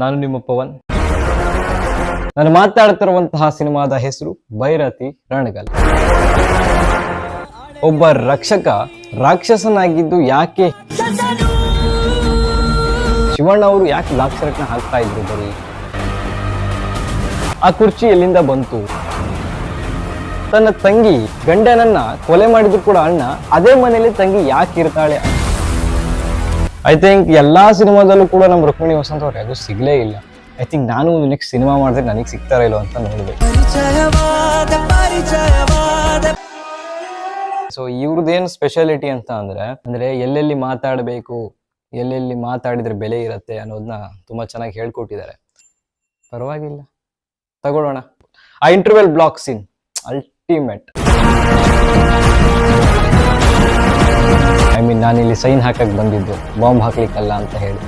ನಾನು ನಿಮ್ಮ ಪವನ್. ನಾನು ಮಾತಾಡ್ತಿರುವಂತಹ ಸಿನಿಮಾದ ಹೆಸರು ಭೈರತಿ ರಣಗಲ್. ಒಬ್ಬ ರಕ್ಷಕ ರಾಕ್ಷಸನಾಗಿದ್ದು ಯಾಕೆ ಶಿವಣ್ಣ ಅವರು ಯಾಕೆ ಲಾಕ್ಷರಕ್ನ ಹಾಕ್ತಾ ಇದ್ರು? ಬರೀ ಆ ಕುರ್ಚಿ ಎಲ್ಲಿಂದ ಬಂತು? ತನ್ನ ತಂಗಿ ಗಂಡನನ್ನ ಕೊಲೆ ಮಾಡಿದ್ರು ಕೂಡ ಅಣ್ಣ ಅದೇ ಮನೆಯಲ್ಲಿ ತಂಗಿ ಯಾಕೆ ಇರ್ತಾಳೆ? ಐ ಥಿಂಕ್ ಎಲ್ಲಾ ಸಿನಿಮಾದಲ್ಲೂ ಕೂಡ ನಮ್ಮ ರುಕ್ಮಿಣಿ ವಸಂತ್ ಅವ್ರು ಯಾವುದು ಸಿಗ್ಲೇ ಇಲ್ಲ. ಐ ಥಿಂಕ್ ನಾನು ನೆಕ್ಸ್ಟ್ ಸಿನಿಮಾ ಮಾಡಿದ್ರೆ ನನಗೆ ಸಿಗ್ತಾರ ಇಲ್ಲೋ ಅಂತ ನೋಡ್ಬೇಕು. ಸೊ ಇವ್ರದ್ದೇನು ಸ್ಪೆಷಾಲಿಟಿ ಅಂತ ಅಂದ್ರೆ ಎಲ್ಲೆಲ್ಲಿ ಮಾತಾಡಬೇಕು, ಎಲ್ಲೆಲ್ಲಿ ಮಾತಾಡಿದ್ರೆ ಬೆಲೆ ಇರುತ್ತೆ ಅನ್ನೋದನ್ನ ತುಂಬಾ ಚೆನ್ನಾಗಿ ಹೇಳ್ಕೊಟ್ಟಿದ್ದಾರೆ. ಪರವಾಗಿಲ್ಲ, ತಗೊಳ್ಳೋಣ. ಆ interval block scene ultimate. I mean ನಾನಿಲ್ಲಿ ಸೈನ್ ಹಾಕಕ್ ಬಂದಿದ್ದು, ಬಾಂಬ್ ಹಾಕ್ಲಿಕ್ಕಲ್ಲ ಅಂತ ಹೇಳಿ.